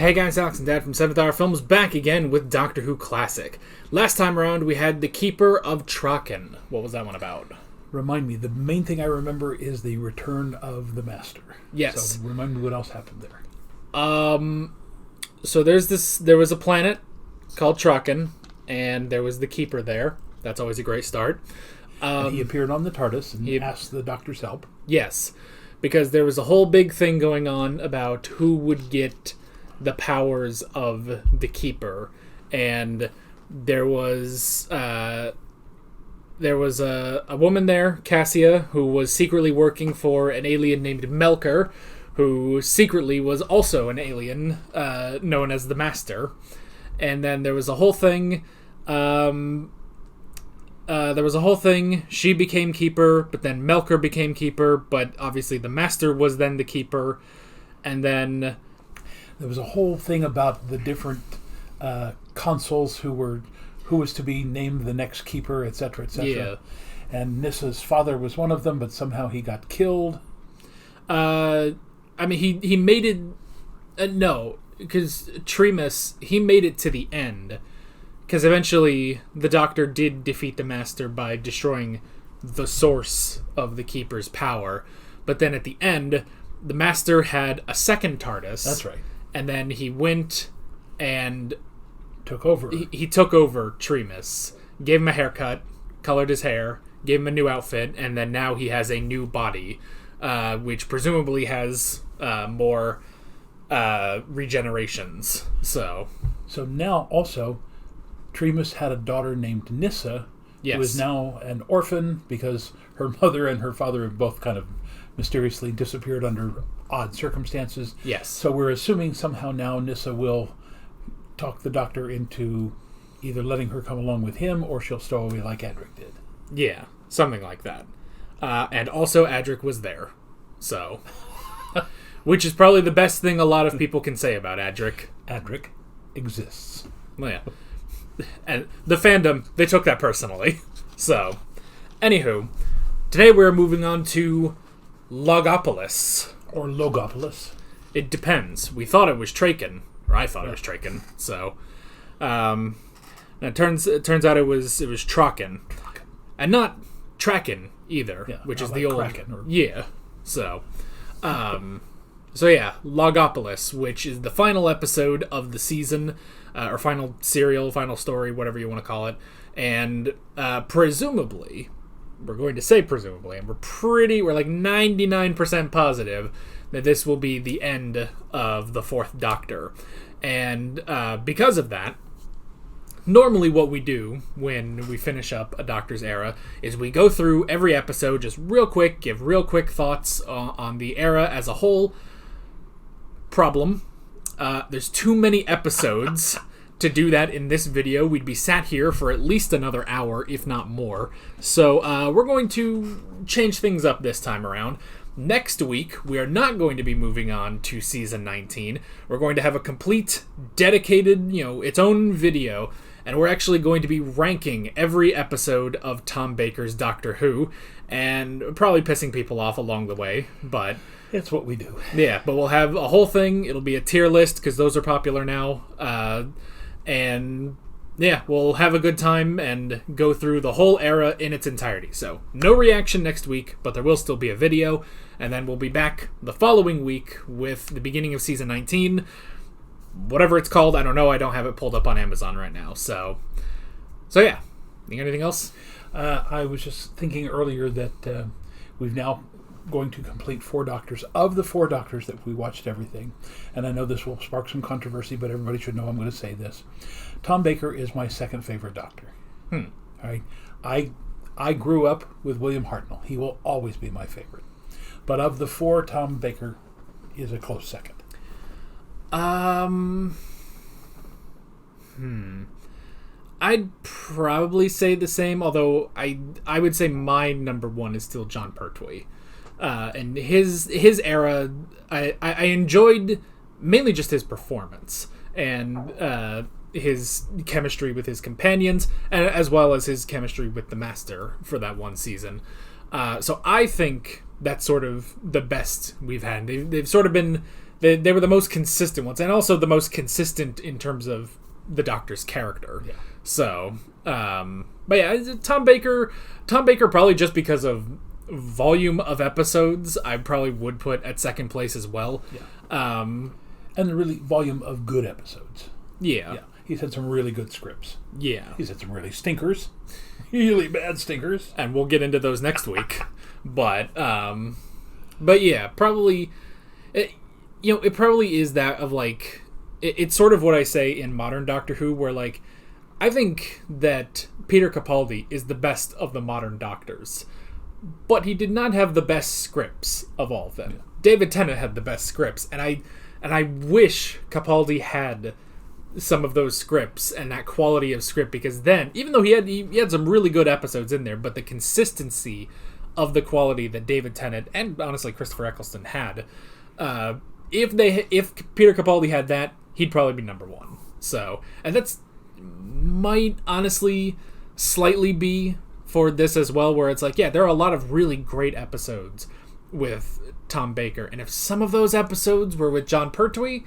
Hey guys, Alex and Dad from 7th Hour Films back again with Doctor Who Classic. Last time around we had The Keeper of Traken. What was that one about? Remind me, the main thing I remember is the return of the Master. Yes. So remind me what else happened there. So there was a planet called Traken, and there was the Keeper there. That's always a great start. And he appeared on the TARDIS and asked the Doctor's help. Yes, because there was a whole big thing going on about who would get the powers of the Keeper, and there was a woman there, Cassia, who was secretly working for an alien named Melker, who secretly was also an alien known as the Master. And then there was a whole thing. She became Keeper, but then Melker became Keeper, but obviously the Master was then the Keeper, and then there was a whole thing about the different consuls who was to be named the next Keeper, etc., etc. Yeah. And Nissa's father was one of them, but somehow he got killed. He made it. No, because Tremus, he made it to the end. Because eventually the Doctor did defeat the Master by destroying the source of the Keeper's power. But then at the end, the Master had a second TARDIS. That's right. And then he went and took over. He took over Tremus, gave him a haircut, colored his hair, gave him a new outfit, and then now he has a new body, which presumably has more regenerations. So now also, Tremus had a daughter named Nissa, yes, who is now an orphan because her mother and her father have both kind of mysteriously disappeared under odd circumstances. Yes. So we're assuming somehow now Nissa will talk the Doctor into either letting her come along with him or she'll stow away like Adric did. Yeah, something like that. And also Adric was there. So, which is probably the best thing a lot of people can say about Adric. Adric exists. Well, yeah. And the fandom, they took that personally. So, anywho, today we're moving on to Logopolis. Or Logopolis. It depends. We thought it was Traken, or I thought it was Traken. So, it turns out it was Traken, and not Traken either, which is like the old Kraken yeah. So, Logopolis, which is the final episode of the season, or final serial, final story, whatever you want to call it, and presumably. We're going to say presumably, and we're like 99% positive that this will be the end of the Fourth Doctor. And because of that, normally what we do when we finish up a Doctor's era is we go through every episode just real quick, give real quick thoughts on the era as a whole. Problem, there's too many episodes to do that in this video. We'd be sat here for at least another hour, if not more. So we're going to change things up this time around. Next week, we are not going to be moving on to Season 19. We're going to have a complete, dedicated, its own video, and we're actually going to be ranking every episode of Tom Baker's Doctor Who, and probably pissing people off along the way, but it's what we do. Yeah, but we'll have a whole thing. It'll be a tier list, because those are popular now. And yeah, we'll have a good time and go through the whole era in its entirety. So, no reaction next week, but there will still be a video. And then we'll be back the following week with the beginning of Season 19. Whatever it's called, I don't know. I don't have it pulled up on Amazon right now. So yeah. You got anything else? I was just thinking earlier that we've now going to complete 4 Doctors. Of the 4 Doctors that we watched everything, and I know this will spark some controversy, but everybody should know I'm going to say this. Tom Baker is my second favorite Doctor. All right, I grew up with William Hartnell. He will always be my favorite. But of the 4, Tom Baker is a close second. I'd probably say the same, although I would say my number 1 is still John Pertwee. And his era, I enjoyed mainly just his performance and his chemistry with his companions, and as well as his chemistry with the Master for that one season. So I think that's sort of the best we've had. They've sort of been they were the most consistent ones, and also the most consistent in terms of the Doctor's character. Yeah. So, but yeah, Tom Baker probably just because of volume of episodes, I probably would put at second place as well. Yeah. And the really volume of good episodes. Yeah. Yeah. He's had some really good scripts. Yeah. He's had some really stinkers. Really bad stinkers. And we'll get into those next week. But yeah, probably, it probably is that of like, it's sort of what I say in modern Doctor Who, where like, I think that Peter Capaldi is the best of the modern Doctors, but he did not have the best scripts of all of them. Yeah. David Tennant had the best scripts, and I wish Capaldi had some of those scripts and that quality of script, because then, even though he had some really good episodes in there, but the consistency of the quality that David Tennant and honestly Christopher Eccleston had, if Peter Capaldi had that, he'd probably be number one. So, and that's might honestly slightly be for this as well, where it's like, yeah, there are a lot of really great episodes with Tom Baker, and if some of those episodes were with Jon Pertwee,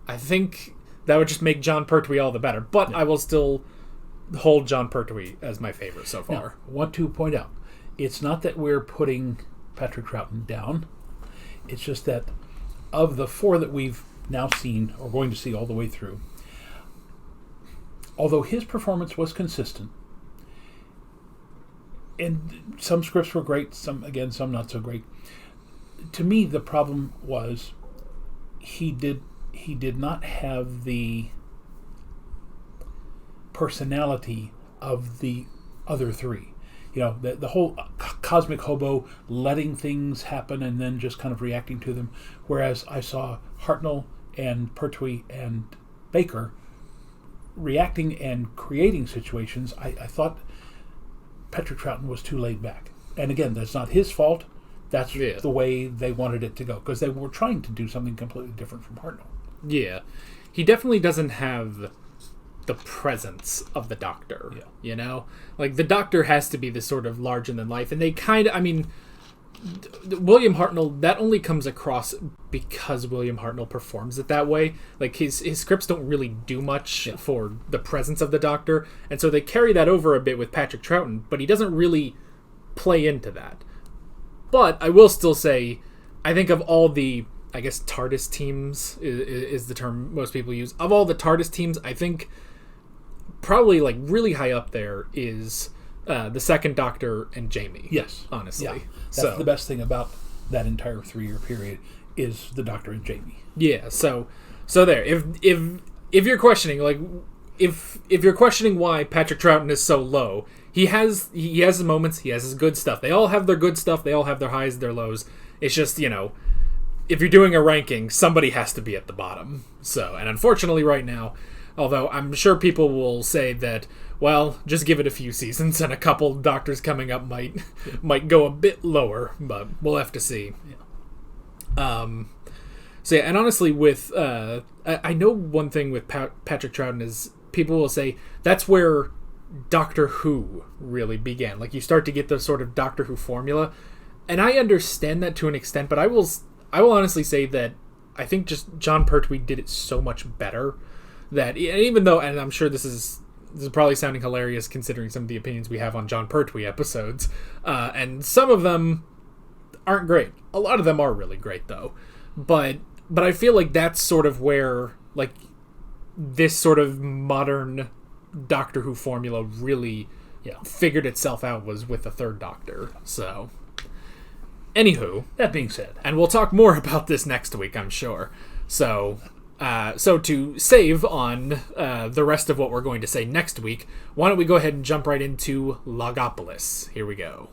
I think that would just make Jon Pertwee all the better. But yeah. I will still hold Jon Pertwee as my favorite so far. Now, want to point out, it's not that we're putting Patrick Troughton down. It's just that of the four that we've now seen, or going to see all the way through, although his performance was consistent, and some scripts were great, some not so great. To me, the problem was he did not have the personality of the other three. You know, the whole cosmic hobo letting things happen and then just kind of reacting to them. Whereas I saw Hartnell and Pertwee and Baker reacting and creating situations. I thought Patrick Troughton was too laid back. And again, that's not his fault. That's the way they wanted it to go, because they were trying to do something completely different from Hartnell. Yeah. He definitely doesn't have the presence of the Doctor. Yeah. You know? Like, the Doctor has to be this sort of larger-than-life, and they kind of, I mean, William Hartnell, that only comes across because William Hartnell performs it that way. Like, his scripts don't really do much for the presence of the Doctor, and so they carry that over a bit with Patrick Troughton, but he doesn't really play into that. But I will still say, I think of all the, I guess TARDIS teams is the term most people use. Of all the TARDIS teams, I think probably like really high up there is the second Doctor and Jamie. Yes. Honestly. Yeah. That's the best thing about that entire 3-year period is the Doctor and Jamie. Yeah, so there. If you're questioning, like, if you're questioning why Patrick Troughton is so low, he has his moments, he has his good stuff. They all have their good stuff, they all have their highs, their lows. It's just, you know, if you're doing a ranking, somebody has to be at the bottom. So, and unfortunately right now, although I'm sure people will say that, well, just give it a few seasons and a couple Doctors coming up might go a bit lower, but we'll have to see. Yeah. So yeah, and honestly, with I know one thing with Patrick Troughton is people will say that's where Doctor Who really began. Like, you start to get the sort of Doctor Who formula, and I understand that to an extent, but I will honestly say that I think just Jon Pertwee did it so much better that, even though, and I'm sure this is probably sounding hilarious considering some of the opinions we have on Jon Pertwee episodes, and some of them aren't great. A lot of them are really great though, but I feel like that's sort of where, like, this sort of modern Doctor Who formula really figured itself out, was with the third Doctor. So, anywho, that being said, and we'll talk more about this next week, I'm sure. So to save on the rest of what we're going to say next week, why don't we go ahead and jump right into Logopolis? Here we go.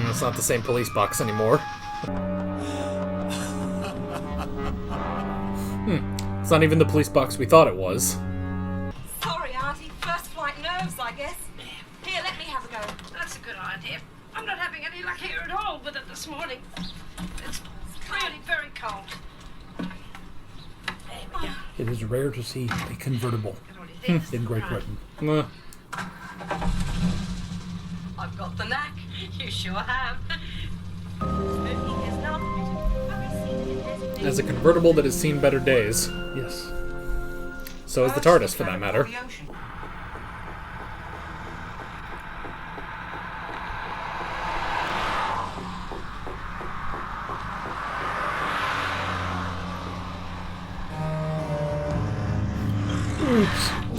It's not the same police box anymore. It's not even the police box we thought it was. Sorry, Auntie. First flight nerves, I guess. Here, let me have a go. That's a good idea. I'm not having any luck here at all with it this morning. It's really very cold. There we go. It is rare to see a convertible in Great Britain. Uh, I've got the knack. You sure have. Smoking is not permitted. as a convertible that has seen better days. Yes. So is the TARDIS, for that matter.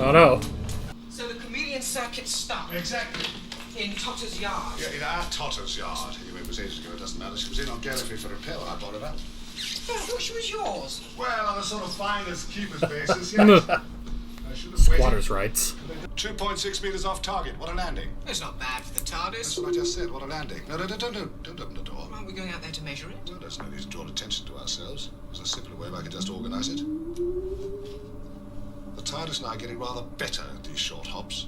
Oh no. So the comedian circuit stopped Exactly. in Totter's yard. Yeah, in our Totter's yard. It was ages ago, it doesn't matter. She was in on Gallifrey for a pill. I bought it up. I thought she was yours. Well, on a sort of finder's keeper's basis, yes. I should have Squatters' rights. 2.6 meters off target. What a landing. It's not bad for the That's TARDIS. what I just said. What a landing. No, don't open the door. Aren't we going out there to measure it? Well, there's no need to draw attention to ourselves. There's a simpler way I can just organise it. The TARDIS and I are getting rather better at these short hops.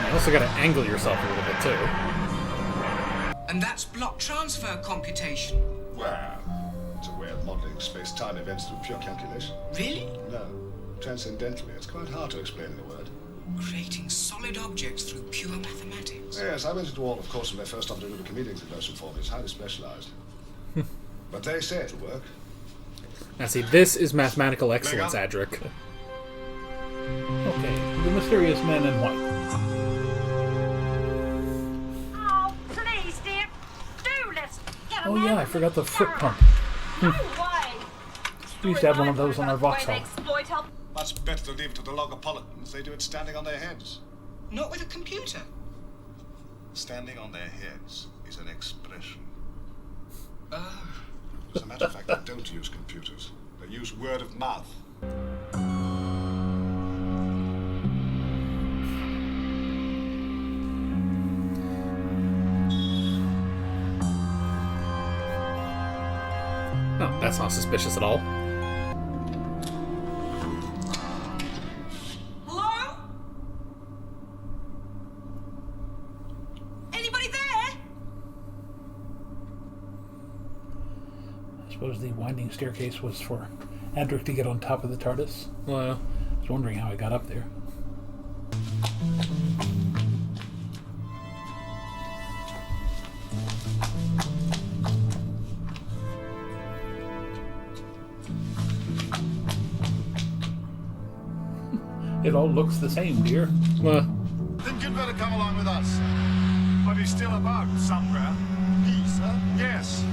You also got to angle yourself a little bit too. And that's block transfer computation. Well, it's a way of modelling space-time events through pure calculation. Really? No, transcendentally. It's quite hard to explain in a word. Creating solid objects through pure mathematics. Yes, I went into all, of course, when they first started doing the comedians in motion for me. It's highly specialised. But they say it'll work. Now see, this is mathematical excellence, Leg Adric. Okay, the mysterious man in white. Oh, please, dear. Do let's get a Oh yeah, I forgot the foot pump. No way. We used to have one of those on our Vauxhall. Much better to leave it to the Logopolitans. They do it standing on their heads. Not with a computer. Standing on their heads is an expression. Ah. As a matter of fact, they don't use computers. They use word of mouth. Oh, that's not suspicious at all. Hello? Anybody there? I suppose the winding staircase was for Adric to get on top of the TARDIS. Well, I was wondering how he got up there. It all looks the same, dear. well, Then you'd better come along with us. But he's still about somewhere. He, sir? Yes.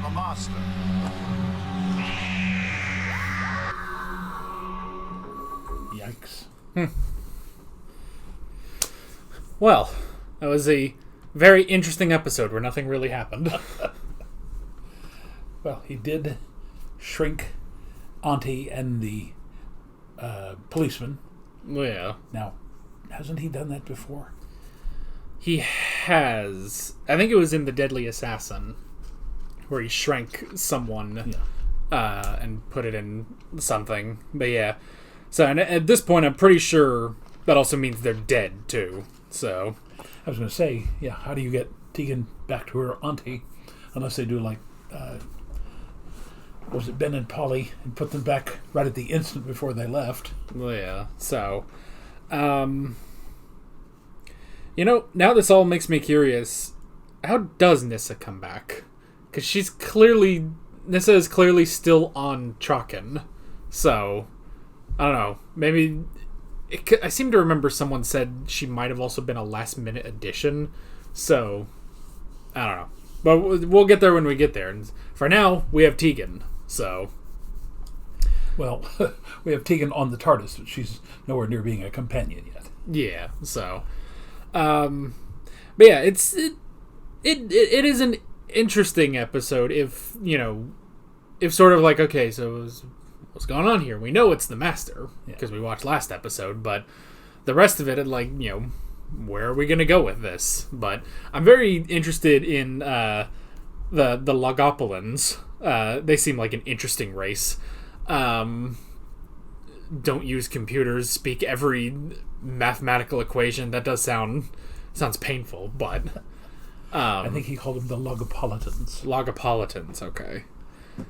A master. Yikes. well, that was a very interesting episode where nothing really happened. Well, he did shrink Auntie and the policeman. Yeah. Now, hasn't he done that before? He has. I think it was in The Deadly Assassin, where he shrank someone and put it in something. But yeah. So and at this point, I'm pretty sure that also means they're dead, too. So. I was going to say, yeah, how do you get Tegan back to her auntie unless they do like, was it Ben and Polly, and put them back right at the instant before they left? Well, yeah. So. You know, now this all makes me curious. How does Nyssa come back? Because Nyssa is clearly still on Traken. So, I don't know. Maybe... I seem to remember someone said she might have also been a last-minute addition. So, I don't know. But we'll get there when we get there. And for now, we have Tegan. So... Well, we have Tegan on the TARDIS, but she's nowhere near being a companion yet. Yeah, so... but yeah, it is an interesting episode if, you know, if sort of like, okay, so what's going on here? We know it's the Master, because we watched last episode, but the rest of it, like, you know, where are we going to go with this? But I'm very interested in the Logopolins. They seem like an interesting race. Don't use computers, speak every mathematical equation. That does sounds painful, but I think he called them the Logopolitans. Logopolitans, okay.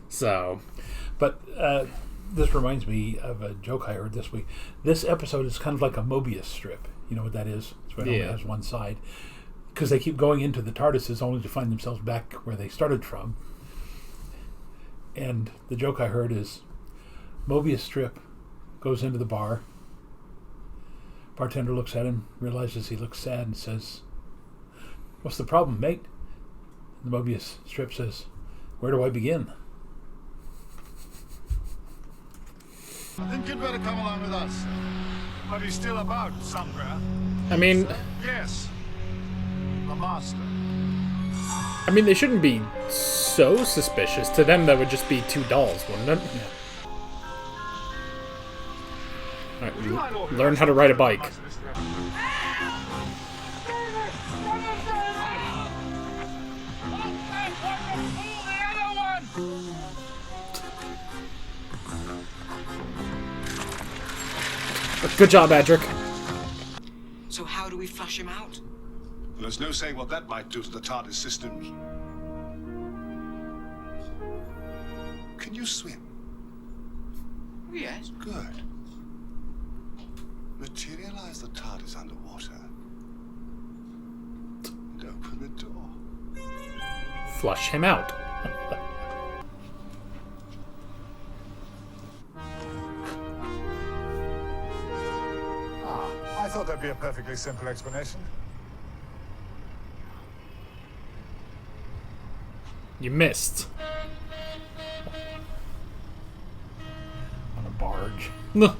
So, But this reminds me of a joke I heard this week. This episode is kind of like a Mobius strip. You know what that is? So it only has one side. Because they keep going into the TARDISes only to find themselves back where they started from. And the joke I heard is Mobius strip goes into the bar. Bartender looks at him, realizes he looks sad, and says, "What's the problem, mate?" And the Mobius strip says, "Where do I begin?" Think you'd better come along with us. But he's still about somewhere. I mean, Yes. The master. they shouldn't be so suspicious. To them, that would just be two dolls, wouldn't it? All right, learn how to ride a bike. Good job, Adric. So how do we flush him out? There's no saying what that might do to the TARDIS systems. Can you swim? Yes. Good. Materialize the TARDIS underwater. And open the door. Flush him out. I thought that'd be a perfectly simple explanation. You missed. On a barge. It's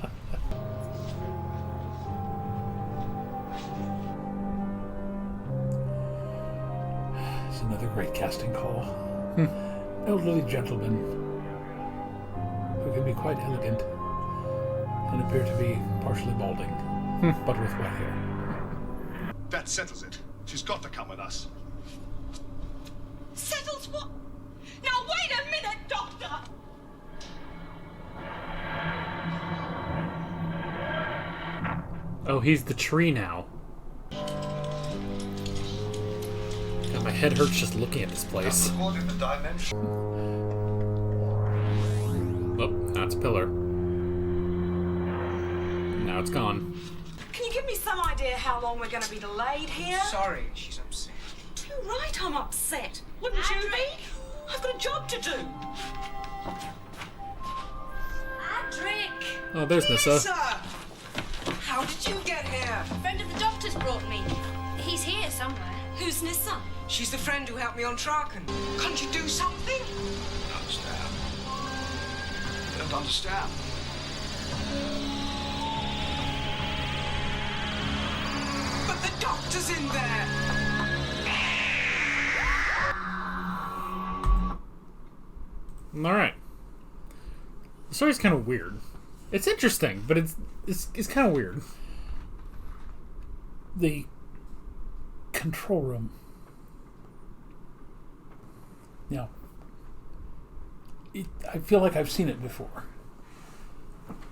another great casting call. Elderly gentleman who can be quite elegant and appear to be partially balding, but with white hair. That settles it. She's got to come with us. Settles what? Now wait a minute, Doctor! Oh, he's the tree now. God, my head hurts just looking at this place. Recording the dimension. Oh, now it's a pillar. Now it's gone. Can you give me some idea how long we're going to be delayed here? Sorry, she's upset. You're right, I'm upset. Wouldn't you be? I've got a job to do. Adric! Oh, there's Nissa. Sir! How did you get here? A friend of the doctor's brought me. He's here somewhere. Who's Nissa? She's the friend who helped me on Traken. Can't you do something? Understand. You don't understand. But the doctor's in there! Alright. The story's kind of weird. It's interesting, but it's kind of weird. The control room. Now, I feel like I've seen it before.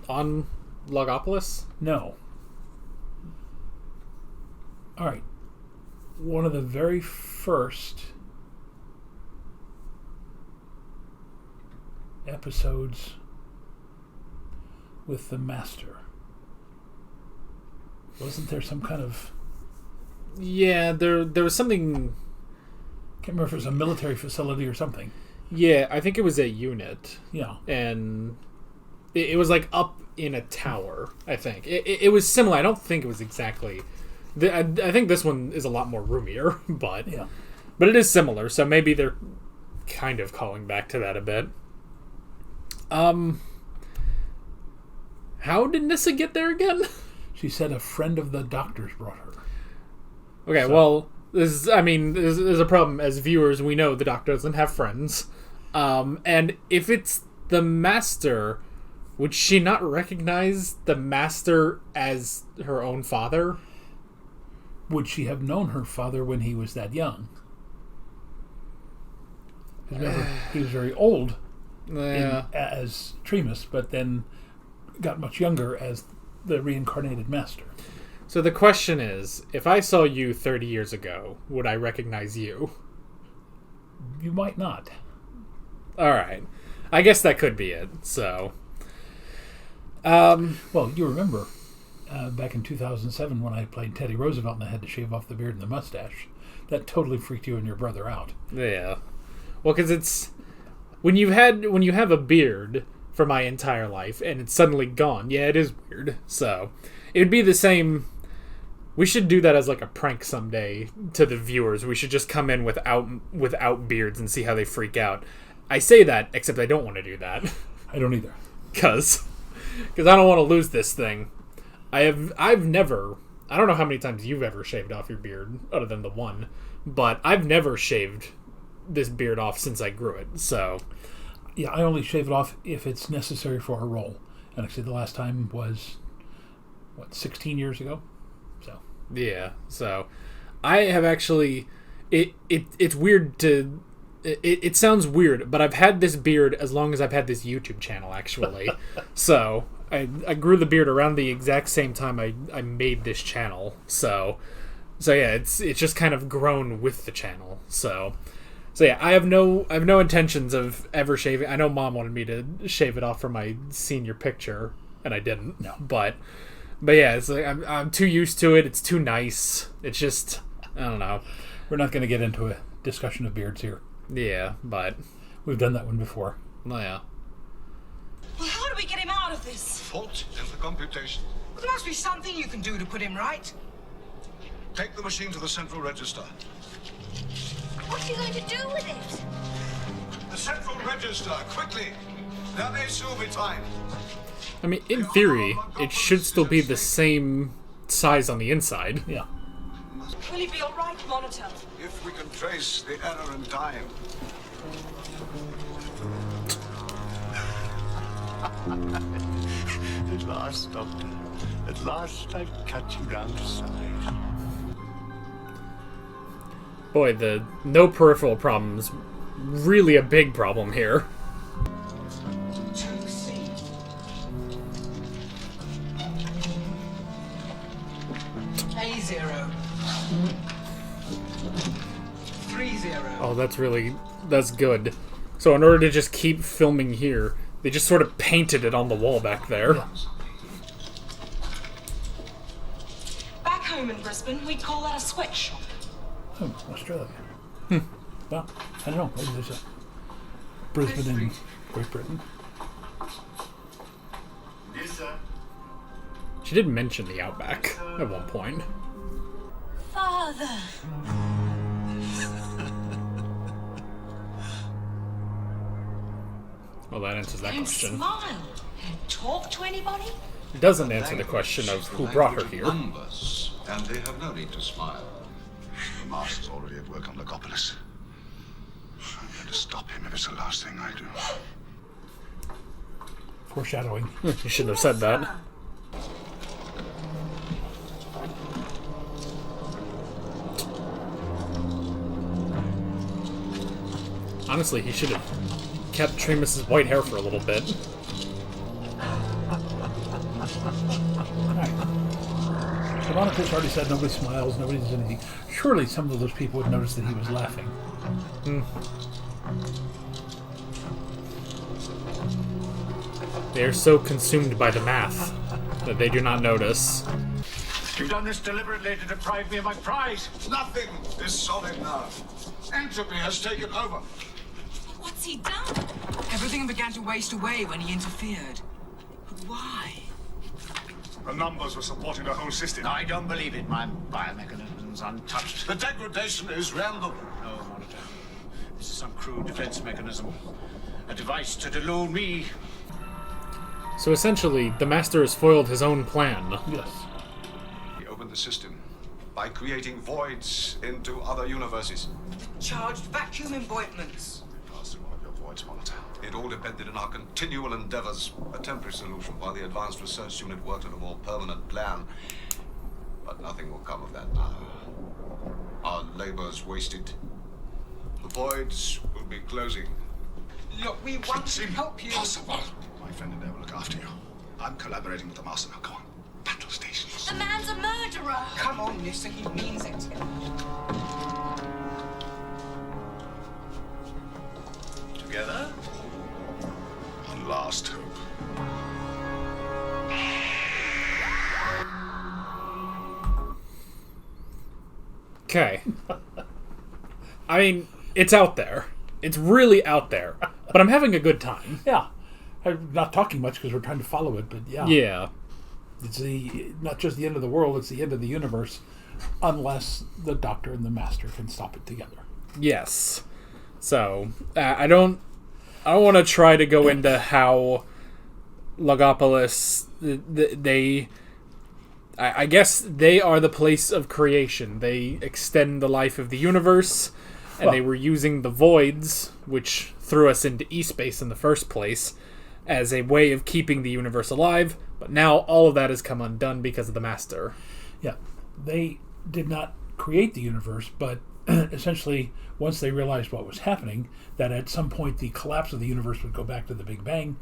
On Logopolis? No. All right. One of the very first episodes with the Master. Wasn't there some kind of... Yeah, there was something... Can't remember if it was a military facility or something. Yeah, I think it was a unit. Yeah. And it was like up in a tower, I think. It was similar. I don't think it was exactly... I think this one is a lot more roomier, but... Yeah. But it is similar, so maybe they're kind of calling back to that a bit. How did Nissa get there again? She said a friend of the doctor's brought her. Okay, well, there's a problem. As viewers, we know the Doctor doesn't have friends. And if it's the Master, would she not recognize the Master as her own father? Would she have known her father when he was that young? 'Cause remember, he was very old as Tremus, but then got much younger as the reincarnated Master. So the question is, if I saw you 30 years ago, would I recognize you? You might not. Alright. I guess that could be it. So, Well, you remember back in 2007 when I played Teddy Roosevelt and I had to shave off the beard and the mustache. That totally freaked you and your brother out. yeah. Well, because it's when you have a beard for my entire life and it's suddenly gone. Yeah, it is weird. So, it'd be the same. We should do that as like a prank someday to the viewers. We should just come in without beards and see how they freak out. I say that, except I don't want to do that. I don't either. Because I don't want to lose this thing. I've never... I don't know how many times you've ever shaved off your beard, other than the one, but I've never shaved this beard off since I grew it, so... Yeah, I only shave it off if it's necessary for a role. And actually the last time was, 16 years ago? So... Yeah, so I have actually... It's weird to... It sounds weird, but I've had this beard as long as I've had this YouTube channel, actually. So, I grew the beard around the exact same time I made this channel. So yeah, it's just kind of grown with the channel. So yeah, I have no intentions of ever shaving. I know Mom wanted me to shave it off for my senior picture, and I didn't. No. But yeah, it's like I'm too used to it. It's too nice. It's just, I don't know. We're not going to get into a discussion of beards here. Yeah, but... We've done that one before. Oh, yeah. Well, how do we get him out of this? Fault in the computation. Well, there must be something you can do to put him right. Take the machine to the central register. What are you going to do with it? The central register, quickly! There may soon be time. I mean, in theory, it should still be the same size on the inside. Yeah. Will he be all right, Monitor? If we can trace the error in time. At last, Doctor. At last I've cut you down to size. Boy, the no peripheral problem's really a big problem here. A0. 30. Oh, that's good. So in order to just keep filming here, they just sort of painted it on the wall back there. Yeah. Back home in Brisbane, we'd call that a sweatshop. Oh, Australia. Well, I don't know. Maybe there's a Brisbane in Great Britain. Yes, sir. She did mention the Outback at one point. Father. Well, that answers that And question. smile and talk to anybody? It doesn't answer the question of who brought her here. Numbers, and they have no need to smile. The master's already at work on Logopolis. I'm going to stop him if it's the last thing I do. Foreshadowing. You shouldn't have said that. Honestly, he should have kept Tremus's white hair for a little bit. So Monica's already said nobody smiles, nobody does anything. Surely some of those people would notice that he was laughing. They are so consumed by the math that they do not notice. You've done this deliberately to deprive me of my prize. Nothing is solid now. Entropy has taken over. What's he done? Everything began to waste away when he interfered. But why? The numbers were supporting the whole system. I don't believe it. My biomechanism's untouched. The degradation is random. No, Monitor. This is some crude defense mechanism. A device to delude me. So essentially, the Master has foiled his own plan. Yes. He opened the system by creating voids into other universes. Charged vacuum emboitments. Pass through one of your voids, Monitor. It all depended on our continual endeavors. A temporary solution while the advanced research unit worked on a more permanent plan. But nothing will come of that now. Our labor's wasted. The voids will be closing. Look, we want to help you. Impossible. My friend and I will look after you. I'm collaborating with the Master now. Go on. Battle stations. The man's a murderer. Come on, Nissa, he means it. Together? last hope. Okay. I mean, it's out there. It's really out there. But I'm having a good time. Yeah. I'm not talking much because we're trying to follow it, but yeah. Yeah. It's not just the end of the world, it's the end of the universe, unless the Doctor and the Master can stop it together. Yes. So, I don't want to try to go into how Logopolis, I guess they are the place of creation. They extend the life of the universe, and they were using the voids, which threw us into E-space in the first place, as a way of keeping the universe alive, but now all of that has come undone because of the Master. Yeah. They did not create the universe, but essentially, once they realized what was happening, that at some point the collapse of the universe would go back to the Big Bang,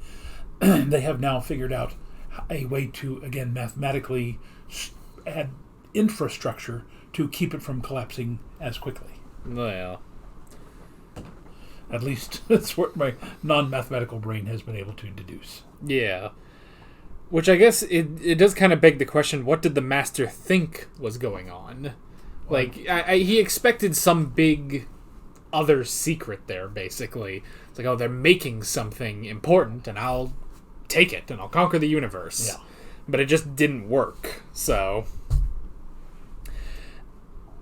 they have now figured out a way to, again, mathematically add infrastructure to keep it from collapsing as quickly. Yeah. At least that's what my non-mathematical brain has been able to deduce. Yeah. Which I guess it does kind of beg the question, what did the Master think was going on? Like, he expected some big other secret there, basically. It's like, oh, they're making something important, and I'll take it, and I'll conquer the universe. Yeah. But it just didn't work, so...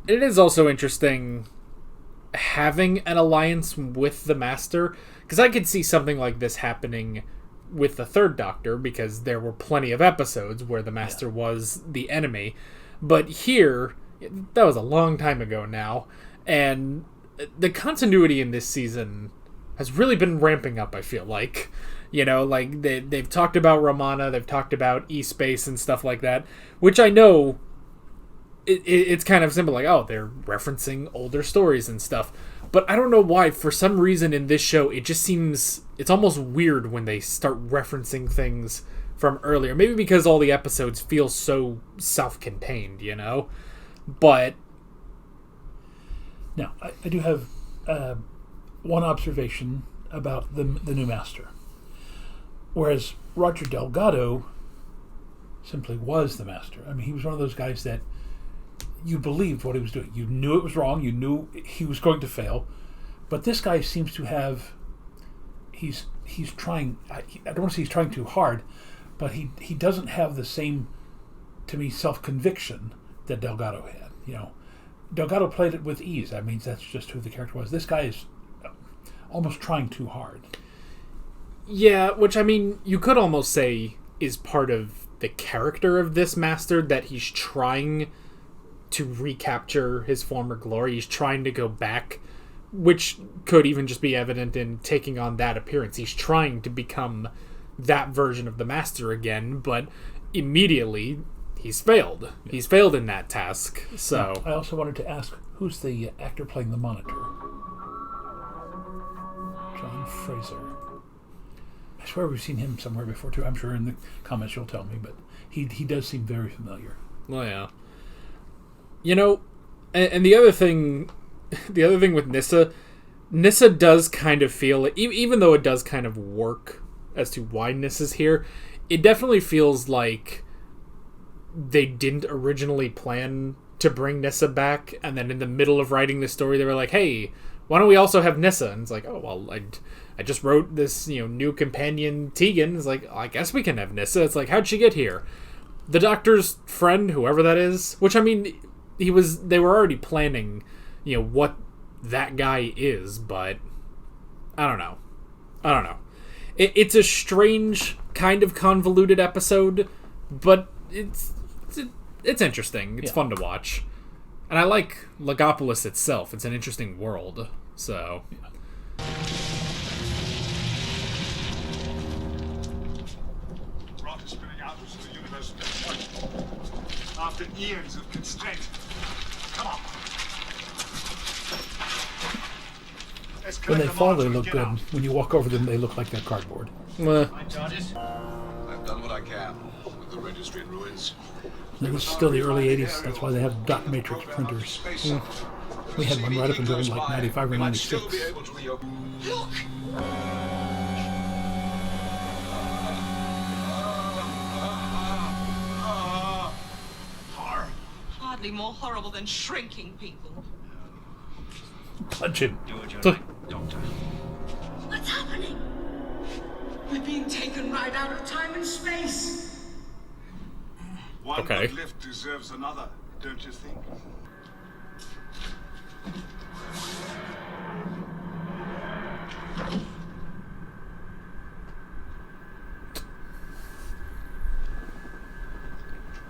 It is also interesting having an alliance with the Master, because I could see something like this happening with the Third Doctor, because there were plenty of episodes where the Master was the enemy. But here, that was a long time ago now, and the continuity in this season has really been ramping up, I feel like. You know, like, they've talked about Romana, they've talked about E-Space and stuff like that, which I know it's kind of simple, like, oh, they're referencing older stories and stuff. But I don't know why, for some reason in this show, it just seems, it's almost weird when they start referencing things from earlier. Maybe because all the episodes feel so self-contained, you know? But... Now, I do have one observation about the new Master. Whereas Roger Delgado simply was the Master. I mean, he was one of those guys that you believed what he was doing. You knew it was wrong. You knew he was going to fail. But this guy seems to have... He's trying... I don't want to say he's trying too hard, but he doesn't have the same, to me, self-conviction that Delgado had. You know, Delgado played it with ease. I mean, that's just who the character was. This guy is almost trying too hard. Yeah, which, I mean, you could almost say is part of the character of this Master, that he's trying to recapture his former glory. He's trying to go back, which could even just be evident in taking on that appearance. He's trying to become that version of the Master again, but immediately he's failed. Yeah. He's failed in that task, so... Now, I also wanted to ask, who's the actor playing the Monitor? John Fraser. I swear we've seen him somewhere before, too. I'm sure in the comments you'll tell me, but he does seem very familiar. Oh, yeah. You know, and the other thing with Nyssa does kind of feel, even though it does kind of work as to why Nyssa's here, it definitely feels like they didn't originally plan to bring Nyssa back, and then in the middle of writing the story, they were like, hey, why don't we also have Nyssa? And it's like, oh, well, I just wrote this, new companion, Tegan. It's like, I guess we can have Nyssa. It's like, how'd she get here? The Doctor's friend, whoever that is, which, I mean, they were already planning, what that guy is, but I don't know. It's a strange, kind of convoluted episode, but it's interesting. It's fun to watch. And I like Logopolis itself. It's an interesting world, so... Rot is spilling out into the universe at this point. After eons of constraint. Come on. When they fall, they look good. When you walk over them, they look like they're cardboard. I've done what I can with the registry ruins. It was still the early 80s. That's why they have dot matrix printers. We had one right up until like 95 or 96. Look! hardly more horrible than shrinking people. Punch him. Do what you like, Doctor. What's happening? We're being taken right out of time and space. One Okay. good lift deserves another, don't you think?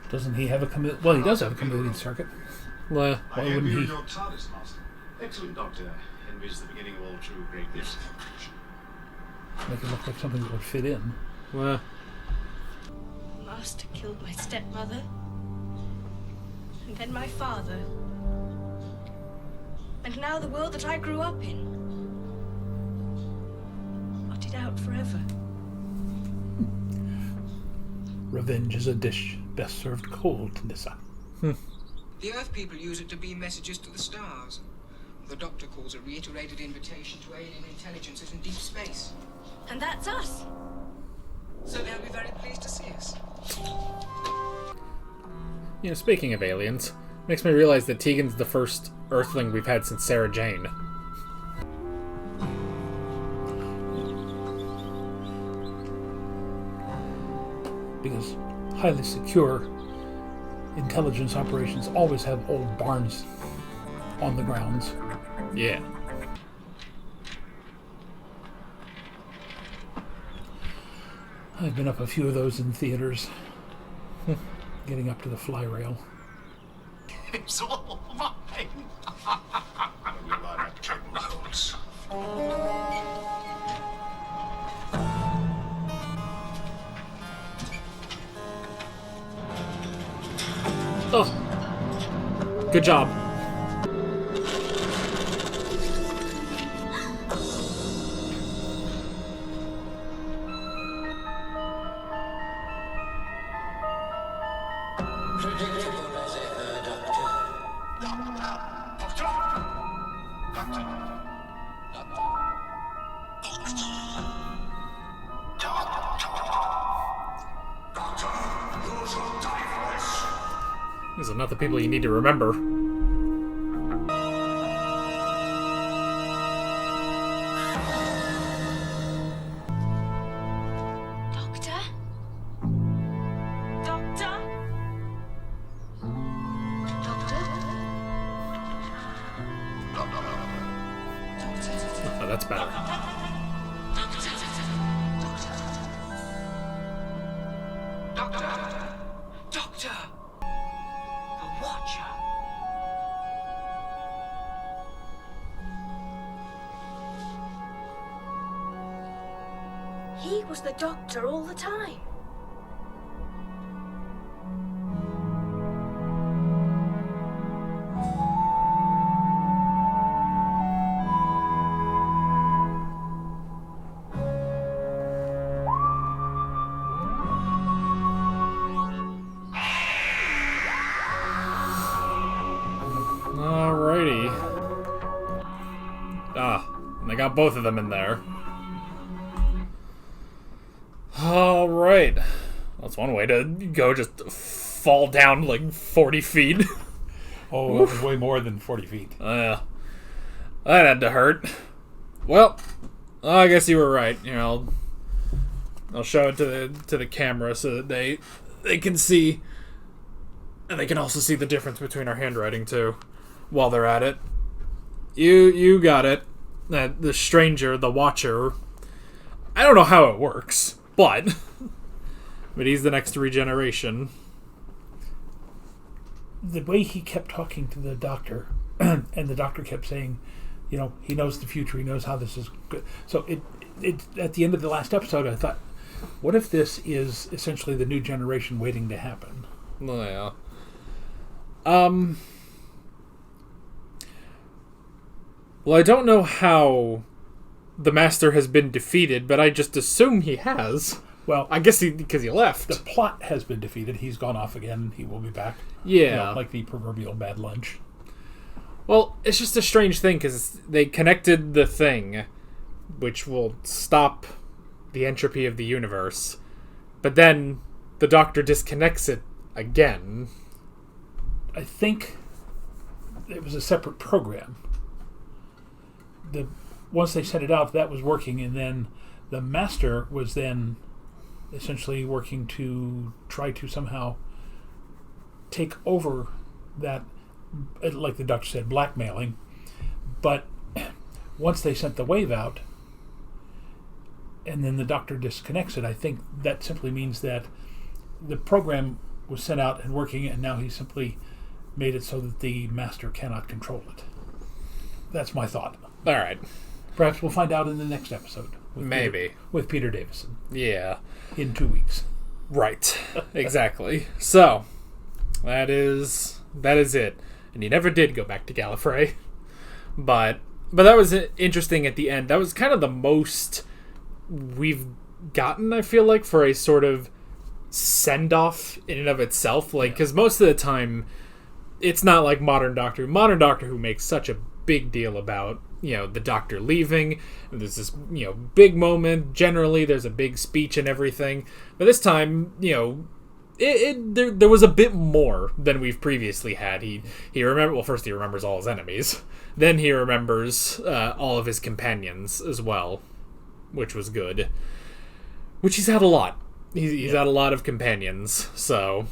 Doesn't he have a chameleon? Well, he does have a chameleon circuit. Well, Why wouldn't he? Your TARDIS, Master. Excellent, Doctor. Envy's the beginning of all true greatness. Make it look like something that would fit in. well, Master killed my stepmother. And then my father. And now the world that I grew up in. Blotted out forever. Revenge is a dish best served cold, Nissa. The Earth people use it to beam messages to the stars. The Doctor calls a reiterated invitation to alien intelligences in deep space. And that's us. So they'll be very pleased to see us. you know, speaking of aliens, makes me realize that Tegan's the first Earthling we've had since Sarah Jane. Because highly secure intelligence operations always have old barns on the grounds. Yeah. I've been up a few of those in theaters. Getting up to the fly rail. It's all mine. We'll line up cable holes. Oh. Good job. Predictable as ever, Doctor. These are not the people you need to remember. Doctor? Doctor? Doctor? Oh, that's better. Doctor! The Watcher! He was the doctor all the time. Alrighty. Ah, and they got both of them in there. Alright. That's one way to go, just fall down like 40 feet. Oh, it was way more than 40 feet. That had to hurt. Well, I guess you were right. You know, I'll show it to the camera so that they can see, and they can also see the difference between our handwriting too. While they're at it, you got it. The stranger, the Watcher. I don't know how it works, but he's the next regeneration. The way he kept talking to the doctor, and the doctor kept saying, you know, he knows the future, he knows how this is good. So it at the end of the last episode, I thought, what if this is essentially the new generation waiting to happen? Yeah. Well, I don't know how the Master has been defeated, but I just assume he has. Well, I guess because he left. The plot has been defeated. He's gone off again. He will be back. Yeah. You know, like the proverbial bad lunch. Well, it's just a strange thing, because they connected the thing, which will stop the entropy of the universe, but then the Doctor disconnects it again. I think it was a separate program. Once they sent it out, that was working, and then the Master was then essentially working to try to somehow take over that, like the Doctor said, blackmailing. But once they sent the wave out, and then the Doctor disconnects it, I think that simply means that the program was sent out and working, and now he simply made it so that the Master cannot control it. That's my thought. All right. Perhaps we'll find out in the next episode. Maybe. With Peter Davison. Yeah. In 2 weeks. Right. Exactly. So, that is it. And he never did go back to Gallifrey. But that was interesting at the end. That was kind of the most we've gotten, I feel like, for a sort of send-off in and of itself. Like, because most of the time, it's not like Modern Doctor. Modern Doctor Who makes such a big deal about, the Doctor leaving. There's this, big moment. Generally, there's a big speech and everything. But this time, there was a bit more than we've previously had. First he remembers all his enemies. Then he remembers all of his companions as well, which was good. Which he's had a lot. He's had a lot of companions, so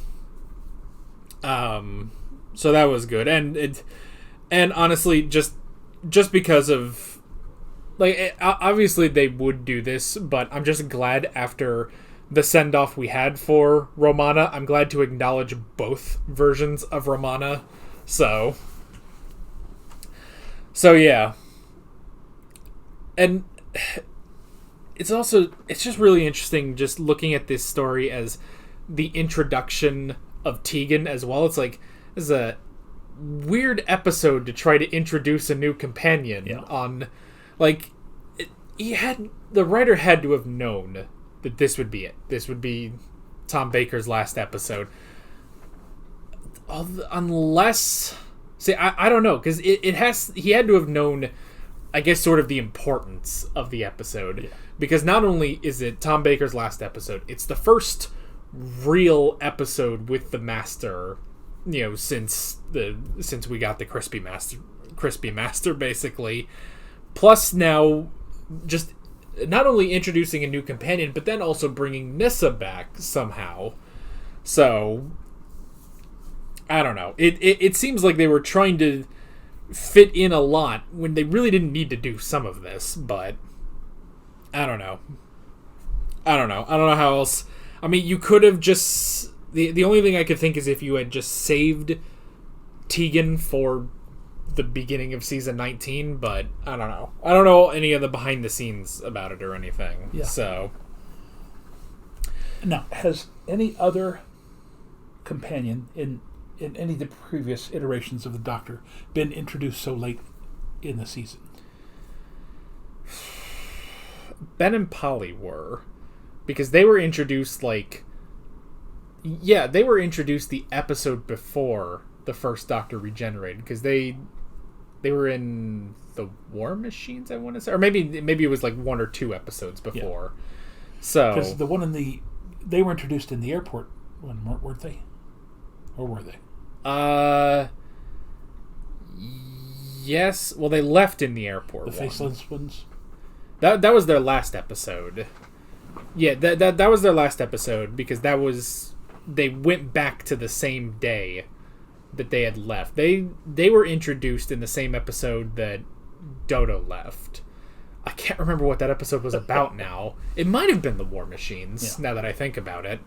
that was good. And honestly, just because of, like, obviously they would do this, but I'm just glad after the send-off we had for Romana, I'm glad to acknowledge both versions of Romana. So yeah. And it's just really interesting just looking at this story as the introduction of Tegan as well. It's like, this is a weird episode to try to introduce a new companion on, like, the writer had to have known that this would be it. This would be Tom Baker's last episode. Unless, see, I don't know, because he had to have known, I guess, sort of the importance of the episode. Yeah. Because not only is it Tom Baker's last episode, it's the first real episode with the Master, since we got the Crispy Master, basically. Plus now, just not only introducing a new companion, but then also bringing Nyssa back somehow. So, I don't know. It seems like they were trying to fit in a lot when they really didn't need to do some of this, but I don't know. I don't know how else. I mean, you could have just... The only thing I could think is if you had just saved Tegan for the beginning of season 19, but I don't know. I don't know any of the behind the scenes about it or anything. Yeah. So... Now, has any other companion in any of the previous iterations of the Doctor been introduced so late in the season? Ben and Polly were. Because they were introduced, like... Yeah, they were introduced the episode before the first Doctor regenerated. Because they were in the War Machines, I want to say. Or maybe it was like 1 or 2 episodes before. Yeah. So... Because the one they were introduced in the airport one, weren't they? Or were they? Yes. Well, they left in the airport. The faceless ones? That was their last episode. Yeah, that was their last episode because they went back to the same day that they had left. They were introduced in the same episode that Dodo left. I can't remember what that episode was about now. It might have been the War Machines, now that I think about it.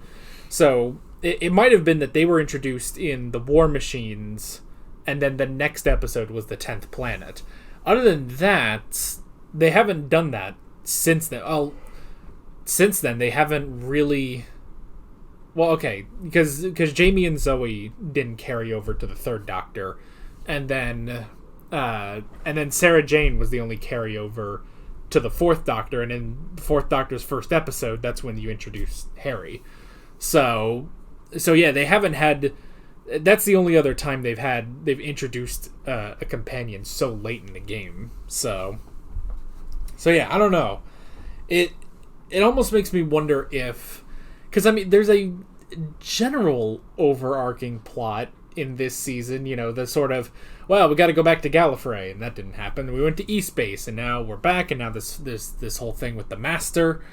So, it might have been that they were introduced in the War Machines, and then the next episode was the 10th Planet. Other than that, they haven't done that since then. Well, since then, they haven't really... Well, okay, because Jamie and Zoe didn't carry over to the Third Doctor, and then Sarah Jane was the only carryover to the Fourth Doctor, and in the Fourth Doctor's first episode, that's when you introduce Harry. So yeah, they haven't had... That's the only other time they've introduced a companion so late in the game. So yeah, I don't know. It almost makes me wonder if... Because, I mean, there's a general overarching plot in this season. You know, the sort of, well, we got to go back to Gallifrey, and that didn't happen. We went to East Base, and now we're back, and now this whole thing with the Master.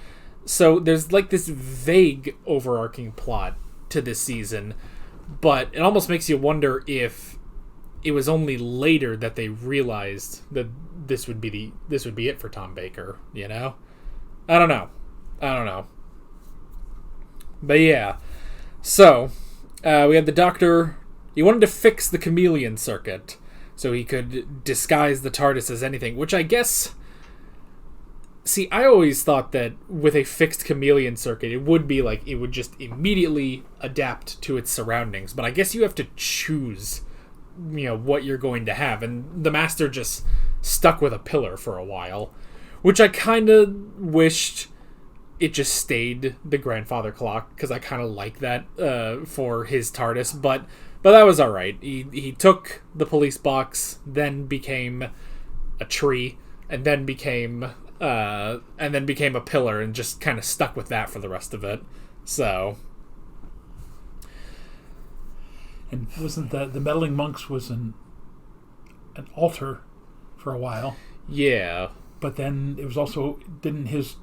So there's like this vague overarching plot to this season, but it almost makes you wonder if it was only later that they realized that this would be it for Tom Baker. You know, I don't know. But yeah, so we had the Doctor. He wanted to fix the chameleon circuit so he could disguise the TARDIS as anything, which I guess... See, I always thought that with a fixed chameleon circuit, it would be like it would just immediately adapt to its surroundings. But I guess you have to choose, you know, what you're going to have. And the Master just stuck with a pillar for a while, which I kind of wished it just stayed the grandfather clock, because I kind of like that for his TARDIS. But that was all right. He took the police box, then became a tree, and then became a pillar, and just kind of stuck with that for the rest of it. So, and wasn't the meddling monks was an altar for a while? Yeah, but then it was also, didn't his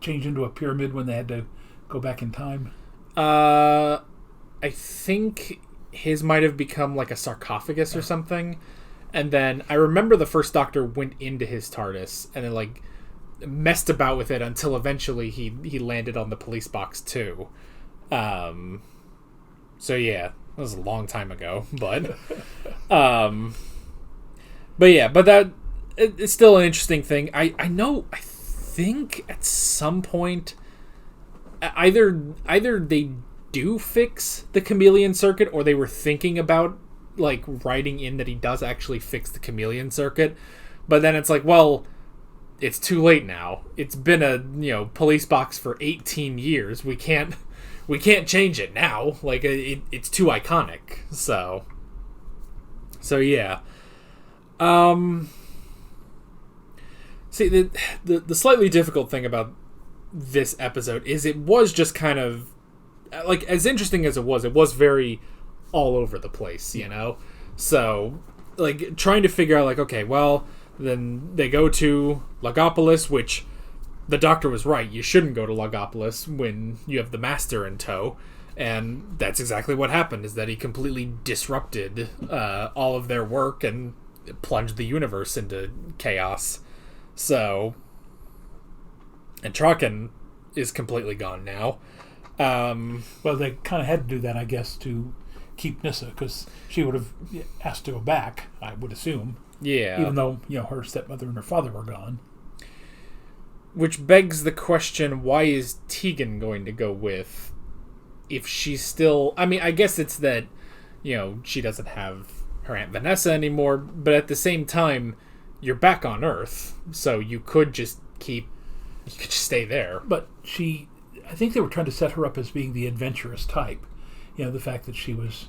change into a pyramid when they had to go back in time? I think his might have become like a sarcophagus or something. And then I remember the first Doctor went into his TARDIS and then like messed about with it until eventually he landed on the police box too. So yeah, that was a long time ago, but that it's still an interesting thing. I think at some point either they do fix the chameleon circuit, or they were thinking about like writing in that he does actually fix the chameleon circuit, but then it's like, well, it's too late now. It's been a police box for 18 years. We can't change it now. Like it's too iconic. So yeah. See, the slightly difficult thing about this episode is it was just kind of like, as interesting as it was very all over the place, you know? So, like, trying to figure out, like, okay, well, then they go to Logopolis, which the Doctor was right. You shouldn't go to Logopolis when you have the Master in tow. And that's exactly what happened, is that he completely disrupted all of their work and plunged the universe into chaos. So, and Traken is completely gone now. Well, they kind of had to do that, I guess, to keep Nyssa, because she would have asked to go back, I would assume. Yeah. Even though, her stepmother and her father were gone. Which begs the question, why is Tegan going to go with, if she's still... I mean, I guess it's that, she doesn't have her Aunt Vanessa anymore, but at the same time, you're back on Earth, so you could just stay there. But I think they were trying to set her up as being the adventurous type. The fact that she was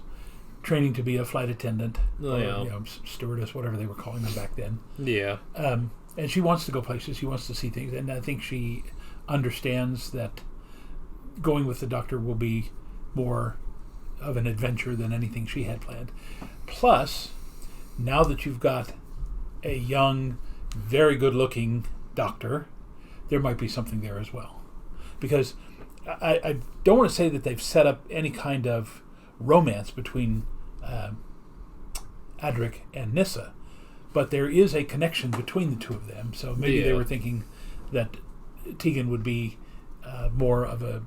training to be a flight attendant, or stewardess, whatever they were calling them back then. Yeah. And she wants to go places. She wants to see things. And I think she understands that going with the Doctor will be more of an adventure than anything she had planned. Plus, now that you've got a young, very good-looking Doctor, there might be something there as well. Because I don't want to say that they've set up any kind of romance between Adric and Nyssa, but there is a connection between the two of them. So maybe they were thinking that Tegan would be more of a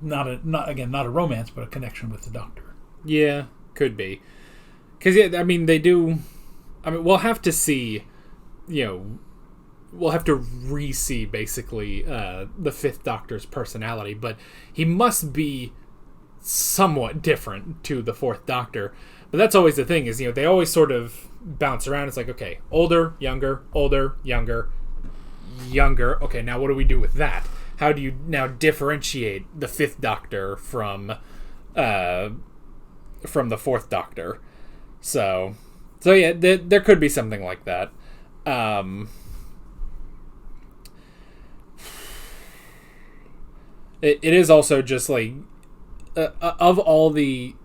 not a romance, but a connection with the Doctor. Yeah, could be. Because they do. We'll have to see. We'll have to re-see, basically, the Fifth Doctor's personality, but he must be somewhat different to the Fourth Doctor. But that's always the thing, is, they always sort of bounce around. It's like, okay, older, younger, younger. Okay, now what do we do with that? How do you now differentiate the Fifth Doctor from the Fourth Doctor? So yeah, there could be something like that. It is also just like of all the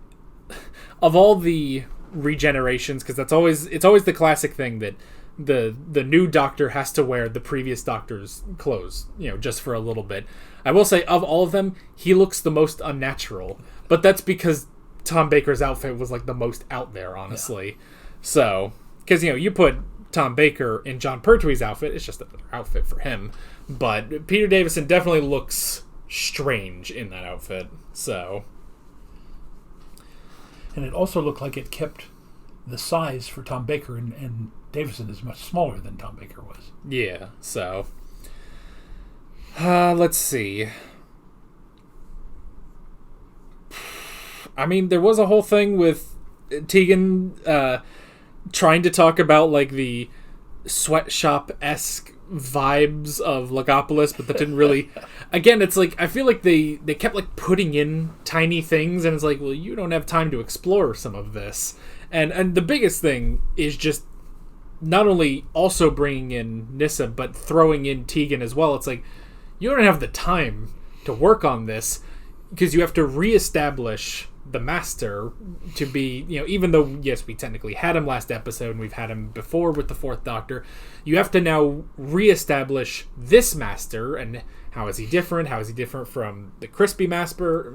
all the regenerations, because it's always the classic thing that the new Doctor has to wear the previous Doctor's clothes, just for a little bit. I will say, of all of them, he looks the most unnatural, but that's because Tom Baker's outfit was like the most out there, honestly. Yeah. So, because you put Tom Baker in John Pertwee's outfit, it's just another outfit for him. But Peter Davison definitely looks strange in that outfit. So, and it also looked like it kept the size for Tom Baker, and Davison is much smaller than Tom Baker was. Yeah. So, let's see. I mean, there was a whole thing with Tegan trying to talk about like the sweatshop-esque vibes of Logopolis, but that didn't really. Again, it's like I feel like they kept like putting in tiny things, and it's like, well, you don't have time to explore some of this. And the biggest thing is just not only also bringing in Nyssa, but throwing in Tegan as well. It's like you don't have the time to work on this because you have to reestablish the Master to be, even though, yes, we technically had him last episode and we've had him before with the Fourth Doctor, you have to now reestablish this Master, and how is he different? How is he different from the Crispy Master?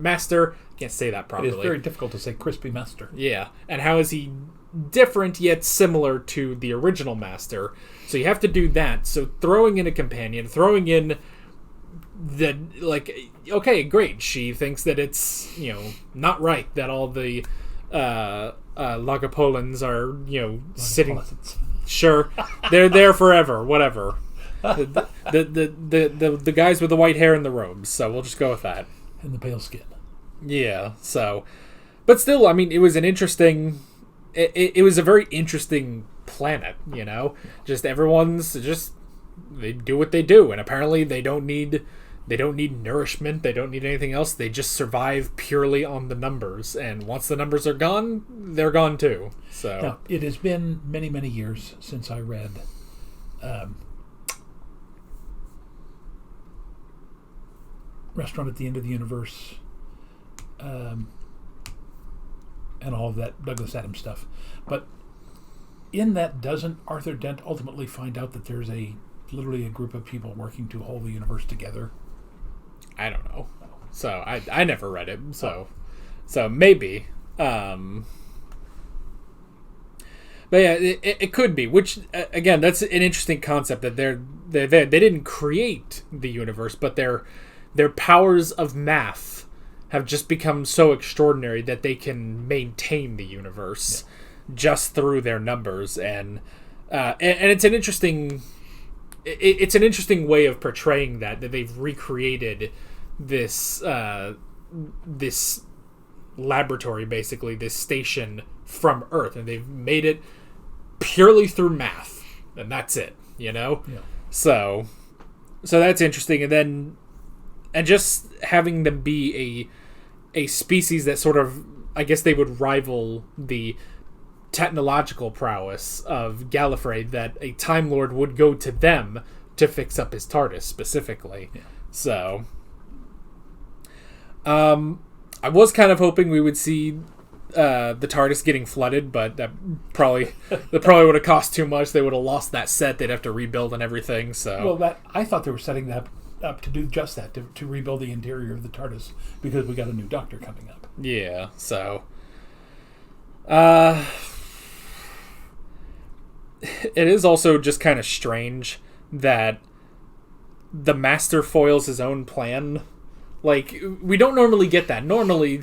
Can't say that properly. It is very difficult to say Crispy Master. Yeah, and how is he different yet similar to the original Master? So you have to do that. So throwing in a companion, throwing in okay, great. She thinks that it's, not right that all the Logopolins are, sitting. Sure, they're there forever. Whatever. The guys with the white hair and the robes. So we'll just go with that. And the pale skin. Yeah. So, but still, I mean, it was an interesting. It was a very interesting planet. Just everyone's just they do what they do, and apparently they don't need nourishment, they don't need anything else, they just survive purely on the numbers, and once the numbers are gone, they're gone too. So now, it has been many, many years since I read Restaurant at the End of the Universe and all of that Douglas Adams stuff, but in that, doesn't Arthur Dent ultimately find out that there's literally a group of people working to hold the universe together? I don't know. So I never read it. So maybe. But yeah, it could be. Which again, that's an interesting concept that they didn't create the universe, but their powers of math have just become so extraordinary that they can maintain the universe just through their numbers, and it's an interesting. It's an interesting way of portraying that they've recreated this laboratory, basically this station from Earth, and they've made it purely through math, and that's it. Yeah. So that's interesting, and just having them be a species that sort of, I guess they would rival the technological prowess of Gallifrey, that a Time Lord would go to them to fix up his TARDIS specifically. Yeah. So, I was kind of hoping we would see the TARDIS getting flooded, but that probably would have cost too much. They would have lost that set. They'd have to rebuild and everything. So, well, I thought they were setting that up to do just that, to rebuild the interior of the TARDIS, because we got a new Doctor coming up. Yeah. So, it is also just kind of strange that the Master foils his own plan. Like, we don't normally get that. Normally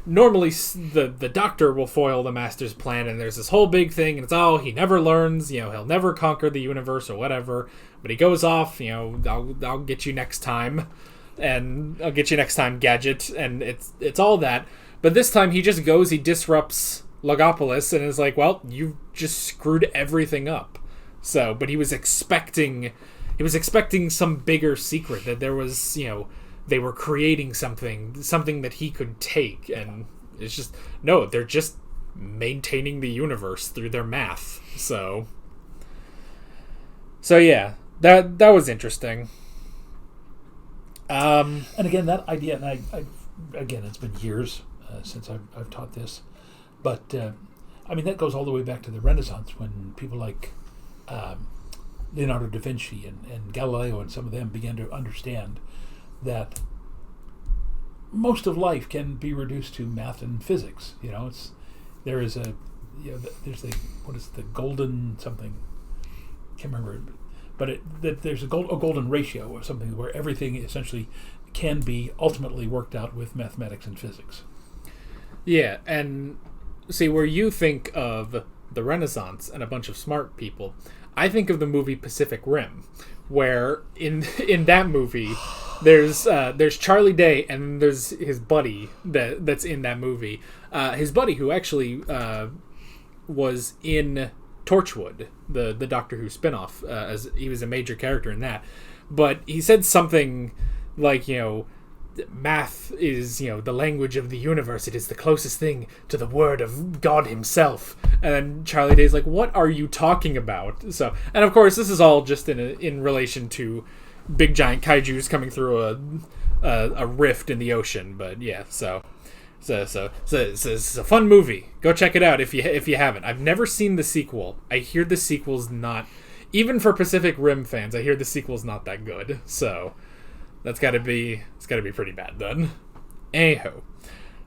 the Doctor will foil the Master's plan, and there's this whole big thing, and it's he never learns, he'll never conquer the universe or whatever, but he goes off, I'll get you next time, and I'll get you next time, Gadget, and it's all that. But this time he just goes, he disrupts Logopolis, and is like, well, you've just screwed everything up. So, but he was expecting some bigger secret, that there was, they were creating something that he could take, and it's just, no, they're just maintaining the universe through their math. So yeah, that was interesting. And again, that idea, and I again, it's been years since I've taught this, But I mean, that goes all the way back to the Renaissance, when people like Leonardo da Vinci and Galileo and some of them began to understand that most of life can be reduced to math and physics. There's the golden something, can't remember, but there's a golden ratio or something where everything essentially can be ultimately worked out with mathematics and physics. Yeah, and see, where you think of the Renaissance and a bunch of smart people, I think of the movie Pacific Rim, where in that movie there's Charlie Day and there's his buddy that's in that movie. His buddy, who actually was in Torchwood, the Doctor Who spinoff, as he was a major character in that. But he said something like, math is, the language of the universe. It is the closest thing to the word of God himself. And then Charlie Day's like, what are you talking about? So, and of course, this is all just in relation to big giant kaijus coming through a rift in the ocean. But yeah, so it's a fun movie. Go check it out if you haven't. I've never seen the sequel. I hear the sequel's not, even for Pacific Rim fans, I hear the sequel's not that good. So it's got to be pretty bad then. Anyhow,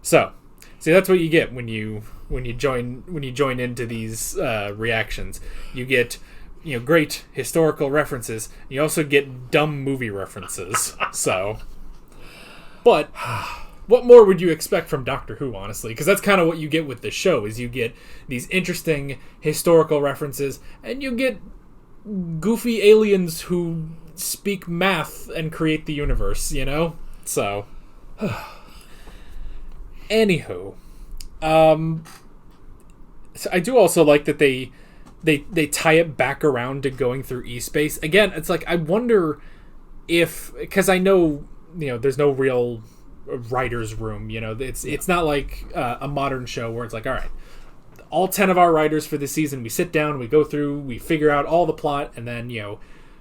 so see, that's what you get when you join into these reactions. You get great historical references. You also get dumb movie references. So, but what more would you expect from Doctor Who, honestly? Because that's kind of what you get with the show, is you get these interesting historical references, and you get goofy aliens who speak math and create the universe, So, anywho, so I do also like that they tie it back around to going through E-space. Again, it's like, I wonder if, because I know, there's no real writer's room, it's not like a modern show where it's like, all right, all 10 of our writers for this season, we sit down, we go through, we figure out all the plot, and then,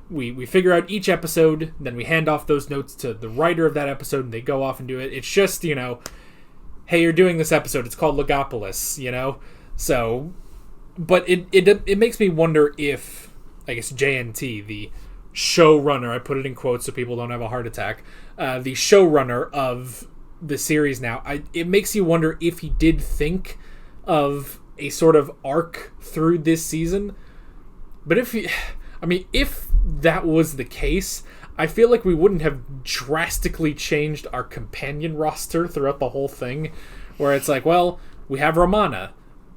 we figure out each episode, then we hand off those notes to the writer of that episode, and they go off and do it. It's just, hey, you're doing this episode, it's called Logopolis, So, but it makes me wonder if, I guess, JNT, the showrunner, I put it in quotes so people don't have a heart attack, the showrunner of the series now, it makes you wonder if he did think of a sort of arc through this season. But if that was the case, I feel like we wouldn't have drastically changed our companion roster throughout the whole thing, where it's like, well, we have Romana,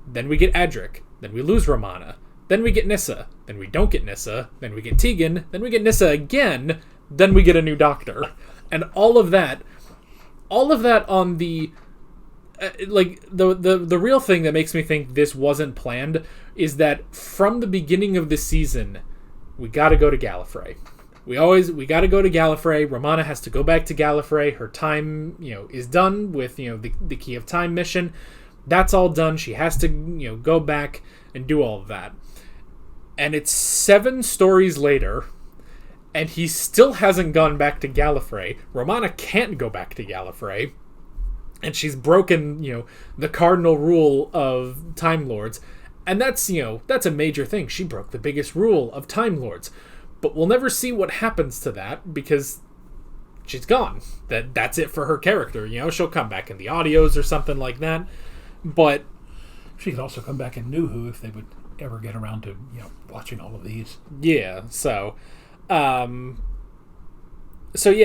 then we get Adric, then we lose Romana, then we get Nyssa, then we don't get Nyssa, then we get Tegan, then we get Nyssa again, then we get a new Doctor. And all of that on the the real thing that makes me think this wasn't planned is that from the beginning of this season, we got to go to Gallifrey. We got to go to Gallifrey. Romana has to go back to Gallifrey. Her time, is done with, the Key of Time mission. That's all done. She has to, go back and do all of that. And it's 7 stories later, and he still hasn't gone back to Gallifrey. Romana can't go back to Gallifrey. And she's broken, the cardinal rule of Time Lords. And that's a major thing. She broke the biggest rule of Time Lords. But we'll never see what happens to that because she's gone. That's it for her character. She'll come back in the audios or something like that. But she could also come back in New Who if they would ever get around to, watching all of these. Yeah, so yeah,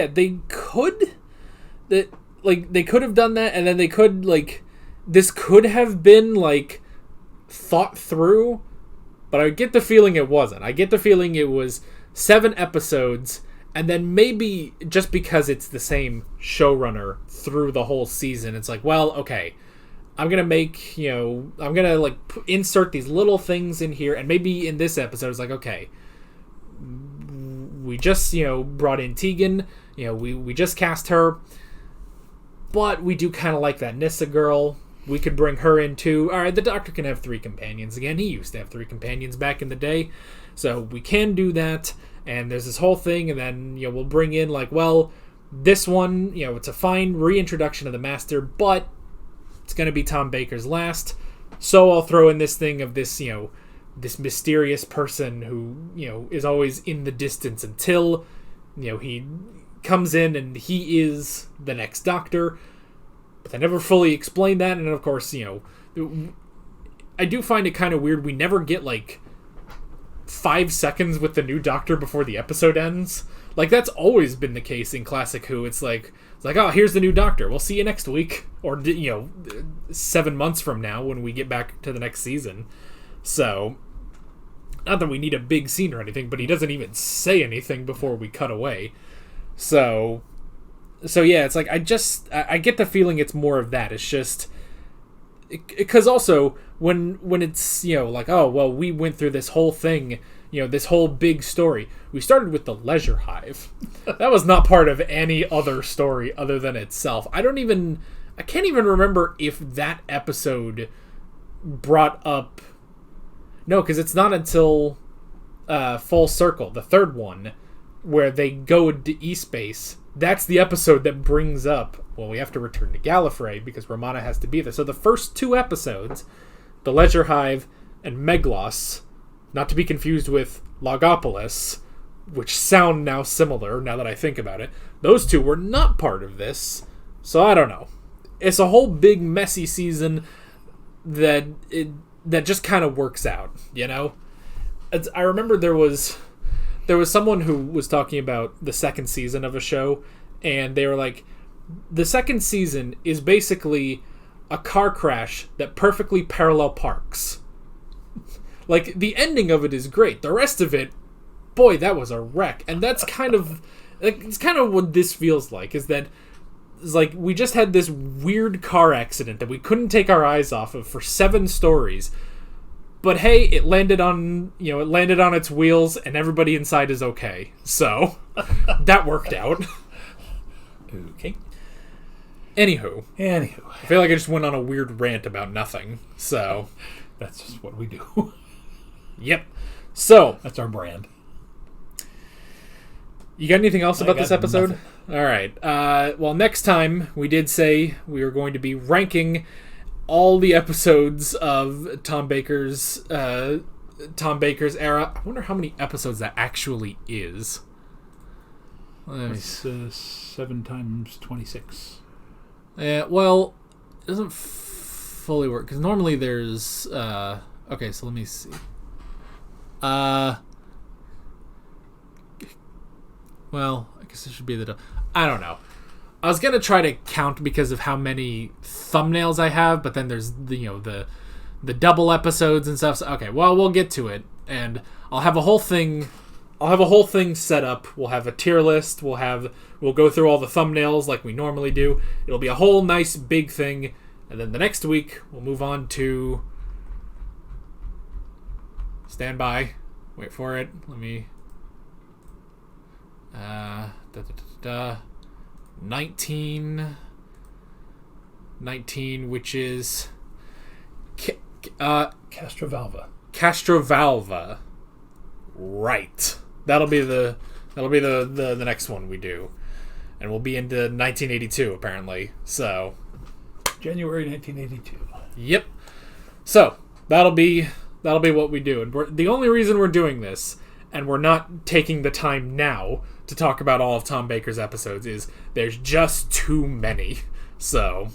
they could they could have done that, and then they could, this could have been, thought through, but I get the feeling it wasn't. I get the feeling it was 7 episodes, and then maybe just because it's the same showrunner through the whole season, it's like, well, okay, I'm going to make, I'm going to, insert these little things in here, and maybe in this episode, it's like, okay, we just, brought in Tegan, we just cast her, but we do kind of like that Nyssa girl. We could bring her in too. All right, the Doctor can have 3 companions again. He used to have 3 companions back in the day. So we can do that. And there's this whole thing. And then, we'll bring in this one, it's a fine reintroduction of the Master, but it's going to be Tom Baker's last. So I'll throw in this thing of this, this mysterious person who, is always in the distance until, he comes in and he is the next Doctor. But they never fully explain that. And of course, I do find it kind of weird. We never get, 5 seconds with the new Doctor before the episode ends. That's always been the case in Classic Who. It's like, oh, here's the new Doctor. We'll see you next week. Or, 7 months from now when we get back to the next season. So, not that we need a big scene or anything, but he doesn't even say anything before we cut away. So yeah, it's I get the feeling it's more of that. It's just, because also, when it's, oh, well, we went through this whole thing, this whole big story. We started with the Leisure Hive. That was not part of any other story other than itself. I can't even remember if that episode brought up... No, because it's not until Full Circle, the third one, where they go to E-Space. That's the episode that brings up, well, we have to return to Gallifrey because Romana has to be there. So the first 2 episodes, the Leisure Hive and Meglos, not to be confused with Logopolis, which sound now similar now that I think about it, those 2 were not part of this. So I don't know. It's a whole big messy season that just kind of works out, I remember there was someone who was talking about the second season of a show, and they were like, the second season is basically a car crash that perfectly parallel parks. The ending of it is great. The rest of it, boy, that was a wreck. And that's kind of, it's kind of what this feels like, is that it's we just had this weird car accident that we couldn't take our eyes off of for 7 stories. But hey, it landed on its wheels and everybody inside is okay. So, that worked out. Okay. Anywho. I feel like I just went on a weird rant about nothing. So. That's just what we do. Yep. So. That's our brand. You got anything else about this episode? Nothing. All right. Well, next time we did say we were going to be ranking all the episodes of Tom Baker's era. I wonder how many episodes that actually is. It's 7 times 26. Well, it doesn't fully work because normally there's. Okay, so let me see. Well, I guess it should be I don't know. I was gonna try to count because of how many thumbnails I have, but then there's the double episodes and stuff. So, okay, well, we'll get to it, and I'll have a whole thing set up. We'll have a tier list. We'll go through all the thumbnails like we normally do. It'll be a whole nice big thing, and then the next week we'll move on to. Stand by. Wait for it. Let me. 19, which is Castrovalva. Right. That'll be the next one we do, and we'll be into 1982 apparently. So January 1982. Yep. So that'll be what we do, and the only reason we're doing this, and we're not taking the time now to talk about all of Tom Baker's episodes, is there's just too many. So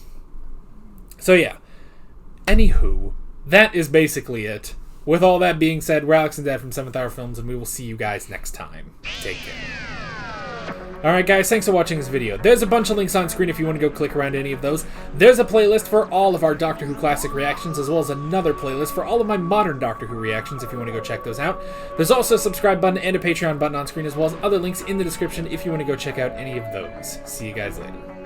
yeah. Anywho, that is basically it. With all that being said, we're Alex and Dad from 7th Hour Films, and we will see you guys next time. Take care. Alright guys, thanks for watching this video. There's a bunch of links on screen if you want to go click around any of those. There's a playlist for all of our Doctor Who classic reactions, as well as another playlist for all of my modern Doctor Who reactions if you want to go check those out. There's also a subscribe button and a Patreon button on screen, as well as other links in the description if you want to go check out any of those. See you guys later.